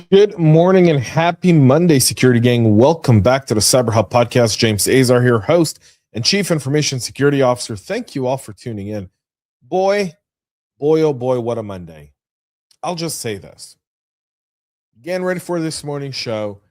Good morning and happy Monday, security gang. Welcome back to the CyberHub Podcast. James Azar here, host and Chief Information Security Officer. Thank you all for tuning in. Boy, oh boy, what a Monday. I'll just say this. Getting ready for this morning show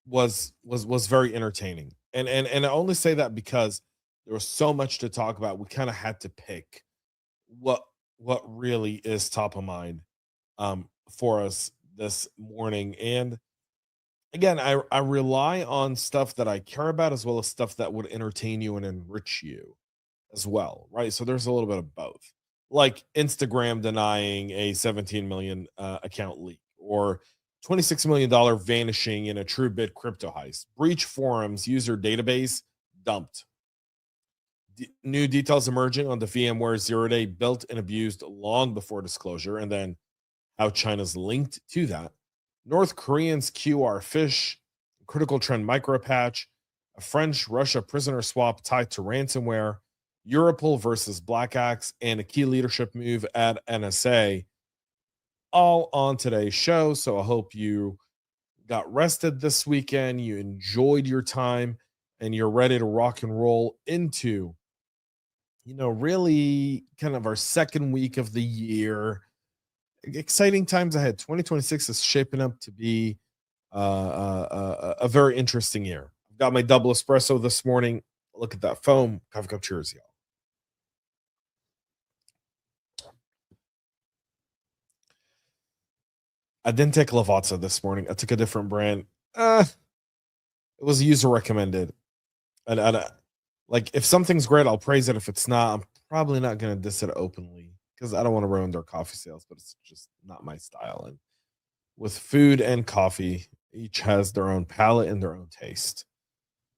was very entertaining. And I only say that because there was so much to talk about. We kind of had to pick what really is top of mind for us this morning. And again, I rely on stuff that I care about as well as stuff that would entertain you and enrich you as well, right? So there's a little bit of both, like Instagram denying a 17 million account leak, or $26 million vanishing in a Truebit crypto heist, BreachForums user database dumped, new details emerging on the VMware zero-day built and abused long before disclosure, and then how China's linked to that. North Koreans QR phish, critical trend micro patch, a French-Russia prisoner swap tied to ransomware, Europol versus Black Axe, and a key leadership move at NSA, all on today's show. So I hope you got rested this weekend, you enjoyed your time, and you're ready to rock and roll into, really kind of our second week of the year. Exciting times ahead. 2026 is shaping up to be a very interesting year. I've got my double espresso this morning. Look at that foam. Coffee cup cheers, y'all. I didn't take Lavazza this morning. I took a different brand. It was user recommended. And like, if something's great, I'll praise it. If it's not, I'm probably not going to diss it openly, because I don't want to ruin their coffee sales, but it's just not my style. And with food and coffee, each has their own palate and their own taste.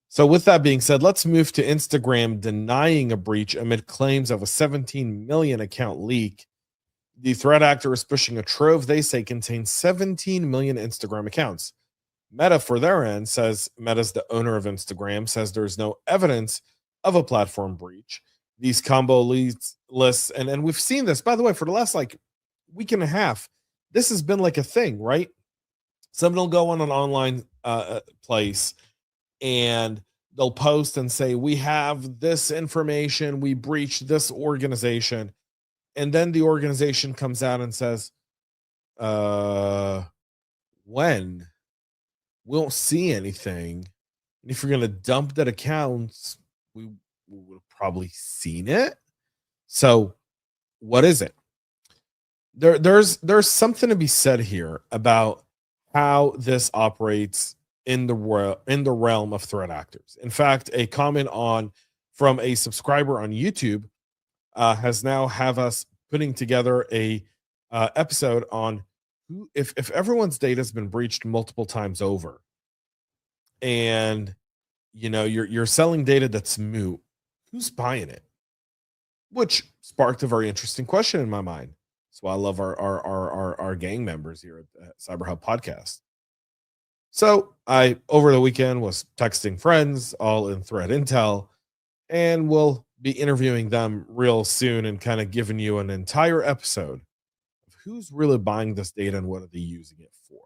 So with that being said, let's move to Instagram denying a breach amid claims of a 17 million account leak. The threat actor is pushing a trove they say contains 17 million Instagram accounts. Meta, for their end, says Meta's the owner of Instagram, says there's no evidence of a platform breach. These combo lists, and we've seen this, by the way, for the last week and a half. This has been like a thing, right? Someone will go on an online place and they'll post and say, we have this information, we breached this organization, and then the organization comes out and says, when? We don't see anything. And if you're going to dump that accounts, we would have probably seen it. So what is it? There's something to be said here about how this operates in the realm of threat actors. In fact, a comment from a subscriber on YouTube has now have us putting together a episode on who, if everyone's data has been breached multiple times over, and you're selling data that's moot, who's buying it? Which sparked a very interesting question in my mind. That's why I love our gang members here at CyberHub Podcast. So I, over the weekend, was texting friends, all in threat intel, and we'll be interviewing them real soon and kind of giving you an entire episode of who's really buying this data and what are they using it for.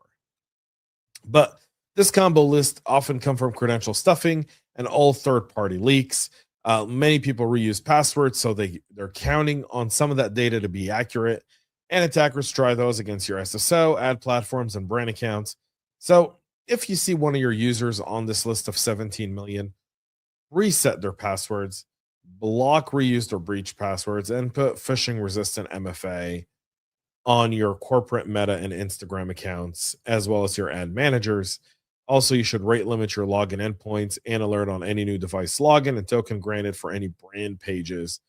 But this combo list often come from credential stuffing and all third-party leaks. Many people reuse passwords, so they're counting on some of that data to be accurate, and attackers try those against your SSO, ad platforms, and brand accounts. So if you see one of your users on this list of 17 million, reset their passwords, block reused or breached passwords, and put phishing-resistant MFA on your corporate Meta and Instagram accounts, as well as your ad managers. Also, you should rate limit your login endpoints and alert on any new device login and token granted for any brand pages.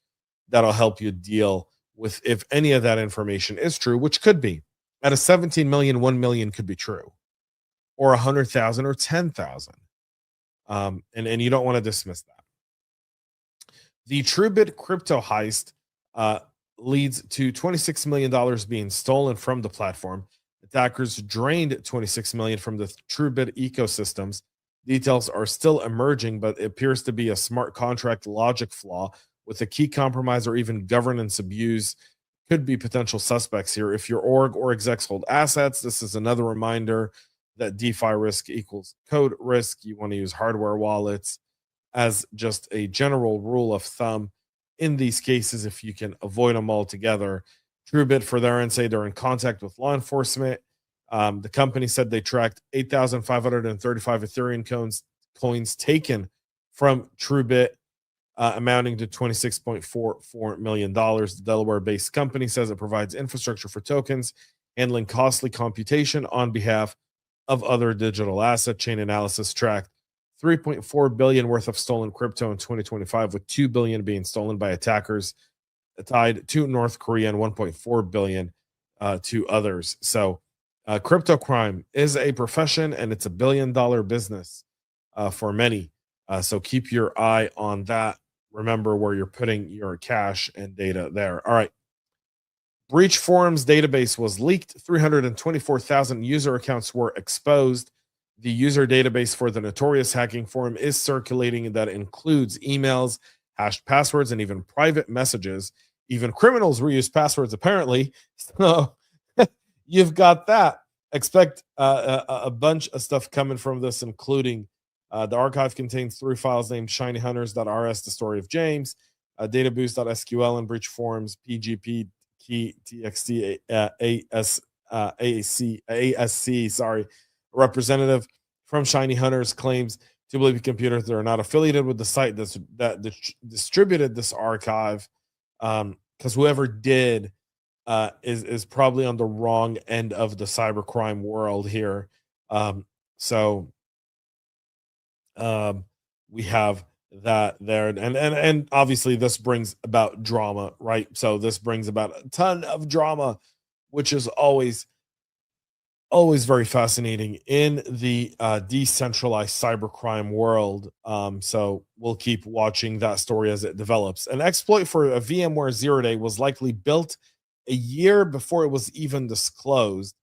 That'll help you deal with if any of that information is true, which could be. At a 17 million, 1 million could be true, or 100,000 or 10,000. And you don't want to dismiss that. The Truebit crypto heist leads to $26 million being stolen from the platform. Attackers drained $26 million from the Truebit ecosystems. Details are still emerging, but it appears to be a smart contract logic flaw with a key compromise or even governance abuse could be potential suspects here. If your org or execs hold assets, this is another reminder that DeFi risk equals code risk. You want to use hardware wallets as just a general rule of thumb in these cases if you can avoid them altogether. Truebit, for their end, say they're in contact with law enforcement. The company said they tracked 8,535 Ethereum coins taken from Truebit, amounting to $26.44 million. The Delaware-based company says it provides infrastructure for tokens, handling costly computation on behalf of other digital asset. Chain Analysis tracked 3.4 billion worth of stolen crypto in 2025, with 2 billion being stolen by attackers tied to North Korea and 1.4 billion to others. So crypto crime is a profession, and it's $1 billion business for many. So keep your eye on that. Remember where you're putting your cash and data there. All right. BreachForums database was leaked. 324,000 user accounts were exposed. The user database for the notorious hacking forum is circulating. That includes emails, hashed passwords, and even private messages. Even criminals reuse passwords, apparently. So you've got that. Expect a bunch of stuff coming from this, including the archive contains 3 files named shinyhunters.rs, the story of James, databoost.sql, and BreachForums, PGP, key, txt, ASC, sorry. A representative from Shiny Hunters claims to believe computers that are not affiliated with the site that distributed this archive, because whoever did is probably on the wrong end of the cybercrime world here. So we have that there, and obviously this brings about drama, right? So this brings about a ton of drama, which is always very fascinating in the decentralized cybercrime world. So we'll keep watching that story as it develops. An exploit for a VMware zero day was likely built a year before it was even disclosed.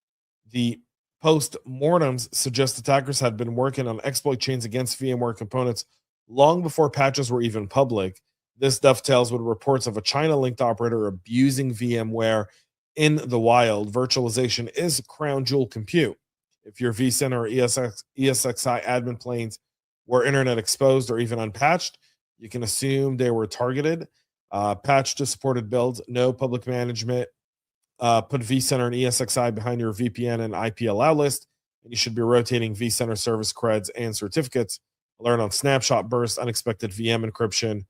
The post-mortems suggest attackers had been working on exploit chains against VMware components long before patches were even public. This dovetails with reports of a China-linked operator abusing VMware in the wild. Virtualization is crown jewel compute. If your vCenter or ESXi admin planes were internet exposed or even unpatched, you can assume they were targeted. Patch to supported builds, no public management. Put vCenter and ESXi behind your VPN and IP allow list, and you should be rotating vCenter service creds and certificates. Alert on snapshot burst, unexpected VM encryption,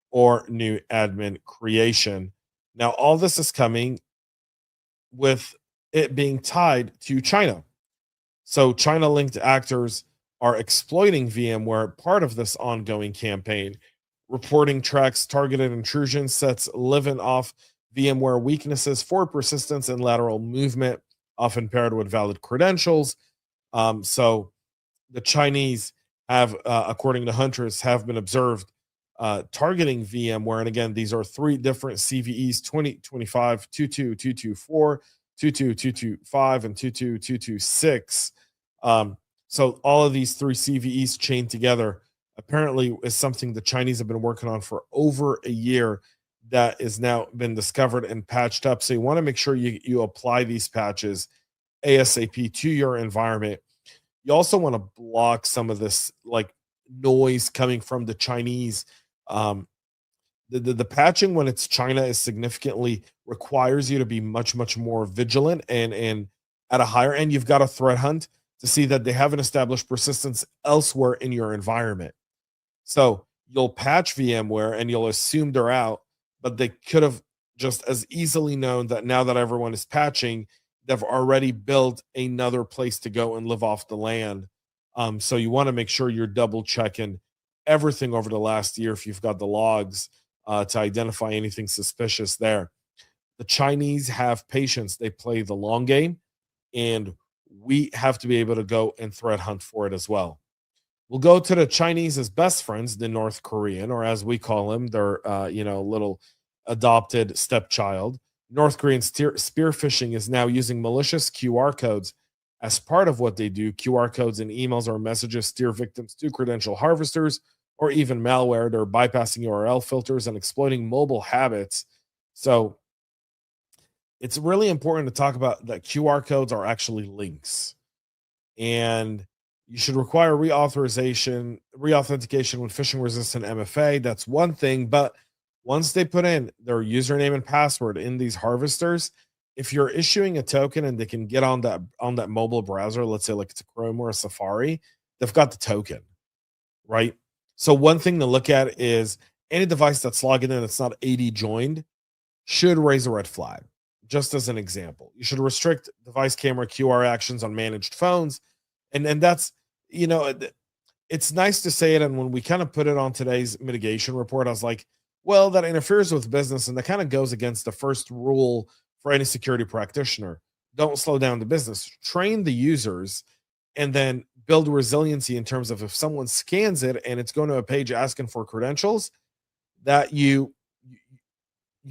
or new admin creation. Now, all this is coming with it being tied to China. So China-linked actors are exploiting VMware, part of this ongoing campaign. Reporting tracks targeted intrusion sets living off VMware weaknesses for persistence and lateral movement, often paired with valid credentials. So the Chinese have, according to Hunters, have been observed targeting VMware. And again, these are 3 different CVEs: 2025, 22224, 22225, and 22226. So all of these 3 CVEs chained together apparently is something the Chinese have been working on for over a year, that is now been discovered and patched up. So you want to make sure you apply these patches ASAP to your environment. You also want to block some of this like noise coming from the Chinese. The patching when it's China is significantly requires you to be much more vigilant, and at a higher end, you've got a threat hunt to see that they haven't established persistence elsewhere in your environment. So you'll patch VMware and you'll assume they're out, but they could have just as easily known that now that everyone is patching, they've already built another place to go and live off the land. So you want to make sure you're double checking everything over the last year if you've got the logs to identify anything suspicious there. The Chinese have patience. They play the long game, and we have to be able to go and threat hunt for it as well. We'll go to the Chinese's best friends, the North Korean, or as we call them, their little adopted stepchild. North Korean spear phishing is now using malicious QR codes as part of what they do. QR codes in emails or messages steer victims to credential harvesters or even malware. They're bypassing URL filters and exploiting mobile habits. So it's really important to talk about that QR codes are actually links, and you should require reauthentication with phishing resistant MFA. That's one thing, but once they put in their username and password in these harvesters, if you're issuing a token and they can get on that mobile browser, let's say like it's a Chrome or a Safari, they've got the token, right? So one thing to look at is any device that's logging in that's not AD joined should raise a red flag. Just as an example, you should restrict device camera QR actions on managed phones, and that's, you know, it's nice to say it. And when we kind of put it on today's mitigation report, I was like, well, that interferes with business, and that kind of goes against the first rule for any security practitioner. Don't slow down the business. Train the users, and then build resiliency in terms of if someone scans it and it's going to a page asking for credentials, that you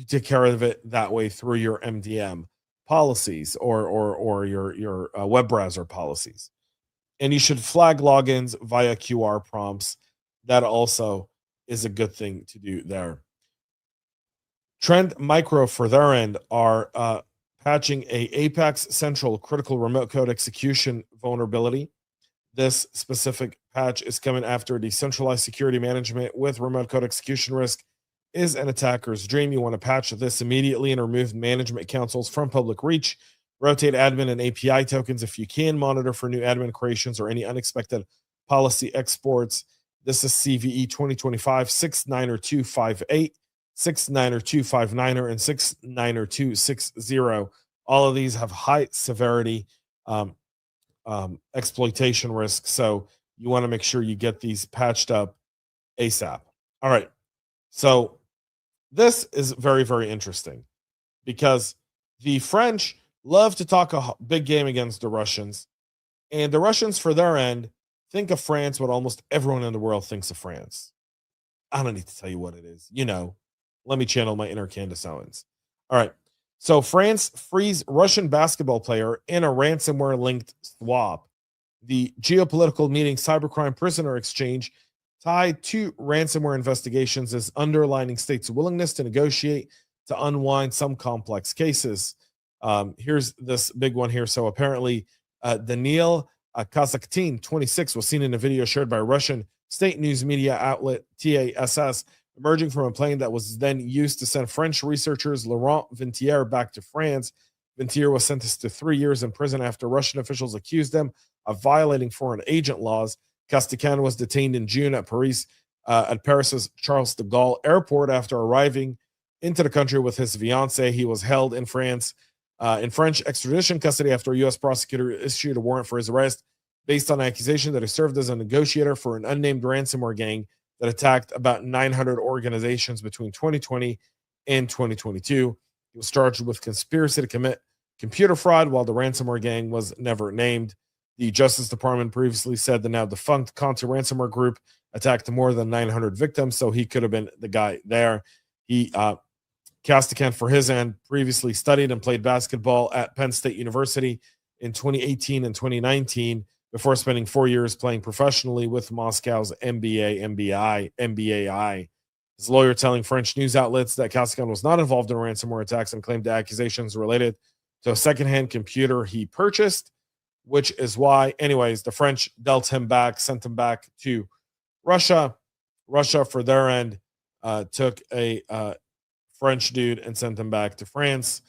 take care of it that way through your MDM policies or your web browser policies. And you should flag logins via QR prompts. That also is a good thing to do there. Trend Micro, for their end, are patching a Apex Central critical remote code execution vulnerability. This specific patch is coming after decentralized security management with remote code execution risk is an attacker's dream. You want to patch this immediately and remove management consoles from public reach. Rotate admin and API tokens if you can. Monitor for new admin creations or any unexpected policy exports. This is CVE 2025 69258, 69259, and 69260. All of these have high severity exploitation risk. So you want to make sure you get these patched up ASAP. All right. So this is very, very interesting because the French love to talk a big game against the Russians, and the Russians, for their end, think of France what almost everyone in the world thinks of France. I don't need to tell you what it is. You know, let me channel my inner Candace Owens. All right. So France frees Russian basketball player in a ransomware linked swap. The geopolitical meeting cybercrime prisoner exchange tied to ransomware investigations is underlining states' willingness to negotiate to unwind some complex cases. Here's this big one here. So apparently, Daniil Kazakhtin, 26, was seen in a video shared by Russian state news media outlet TASS, emerging from a plane that was then used to send French researchers Laurent Vintier back to France. Vintier was sentenced to 3 years in prison after Russian officials accused him of violating foreign agent laws. Kazakhstan was detained in June at Paris's Charles de Gaulle airport after arriving into the country with his fiancée. He was held in France in French extradition custody after a U.S. prosecutor issued a warrant for his arrest based on accusation that he served as a negotiator for an unnamed ransomware gang that attacked about 900 organizations between 2020 and 2022. He was charged with conspiracy to commit computer fraud, while the ransomware gang was never named. The Justice Department previously said the now defunct Conti ransomware group attacked more than 900 victims, so he could have been the guy there. He Kazakhstan, for his end, previously studied and played basketball at Penn State University in 2018 and 2019 before spending 4 years playing professionally with Moscow's MBAI. His lawyer telling French news outlets that Kazakhstan was not involved in ransomware attacks and claimed the accusations related to a secondhand computer he purchased, which is why, anyways, the French dealt him back, sent him back to Russia. Russia, for their end, took a French dude and sent him back to France,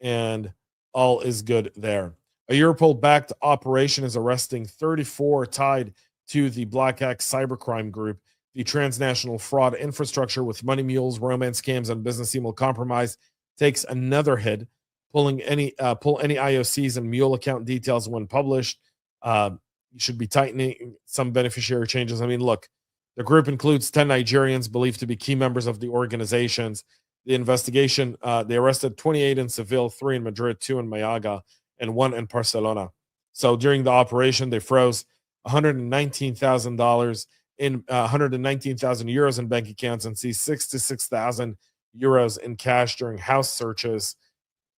and all is good there. A Europol-backed operation is arresting 34 tied to the Black Axe cybercrime group, the transnational fraud infrastructure with money mules, romance scams, and business email compromise takes another hit. Pull any IOCs and mule account details when published. You should be tightening some beneficiary changes. I mean, look, the group includes 10 Nigerians believed to be key members of the organizations. The investigation, they arrested 28 in Seville, 3 in Madrid, 2 in Malaga, and 1 in Barcelona. So during the operation, they froze $119,000 in 119,000 euros in bank accounts and seized 66,000 euros in cash during house searches.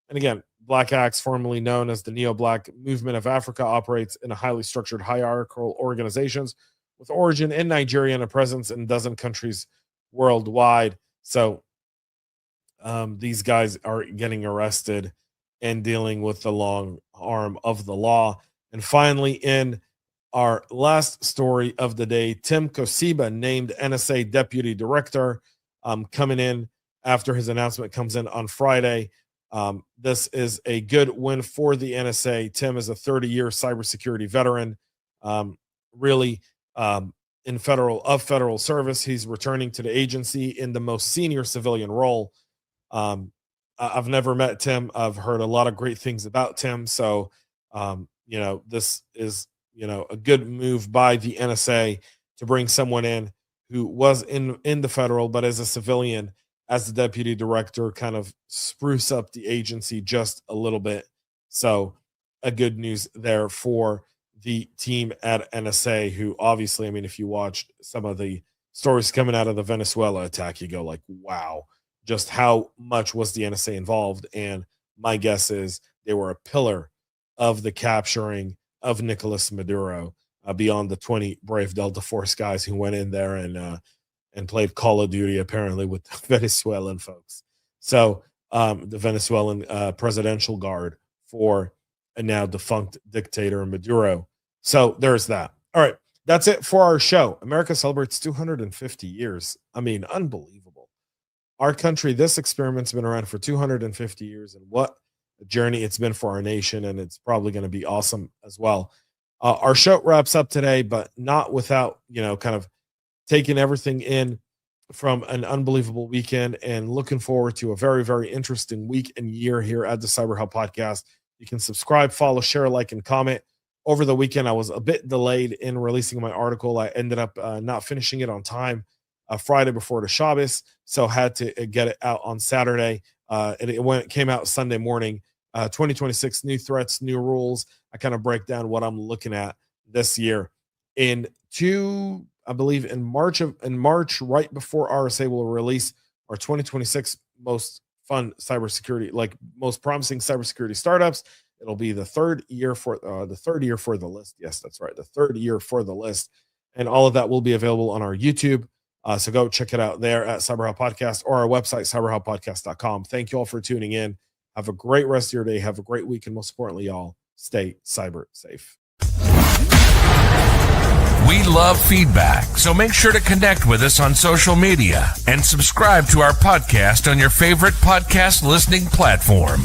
And again, Black Axe, formerly known as the Neo-Black Movement of Africa, operates in a highly structured hierarchical organizations with origin in Nigeria and a presence in a dozen countries worldwide. So these guys are getting arrested and dealing with the long arm of the law. And finally, in our last story of the day, Tim Kosiba named NSA deputy director, coming in after his announcement comes in on Friday. This is a good win for the NSA. Tim is a 30-year cybersecurity veteran, really in federal service. He's returning to the agency in the most senior civilian role. I've never met Tim. I've heard a lot of great things about Tim. So, this is, a good move by the NSA to bring someone in who was in the federal, but as a civilian, as the deputy director, kind of spruce up the agency just a little bit. So a good news there for the team at NSA, who obviously, I mean, if you watched some of the stories coming out of the Venezuela attack, you go like, wow, just how much was the NSA involved? And my guess is they were a pillar of the capturing of Nicolas Maduro, beyond the 20 brave Delta Force guys who went in there and played Call of Duty, apparently, with the Venezuelan folks. So the Venezuelan presidential guard for a now defunct dictator Maduro. So there's that. All right, that's it for our show. America celebrates 250 years. I mean, unbelievable. Our country, this experiment's been around for 250 years, and what a journey it's been for our nation, and it's probably going to be awesome as well. Our show wraps up today, but not without, kind of taking everything in from an unbelievable weekend and looking forward to a very, very interesting week and year here at the CyberHub Podcast. You can subscribe, follow, share, like, and comment. Over the weekend, I was a bit delayed in releasing my article. I ended up not finishing it on time Friday before the Shabbos, so had to get it out on Saturday. And it came out Sunday morning. 2026 new threats, new rules. I kind of break down what I'm looking at this year. I believe in March, right before RSA will release our 2026 most fun cybersecurity, like most promising cybersecurity startups. It'll be the third year for the list. Yes, that's right. The third year for the list. And all of that will be available on our YouTube. So go check it out there at CyberHub Podcast or our website, cyberhubpodcast.com. Thank you all for tuning in. Have a great rest of your day. Have a great week. And most importantly, y'all, stay cyber safe. We love feedback, so make sure to connect with us on social media and subscribe to our podcast on your favorite podcast listening platform.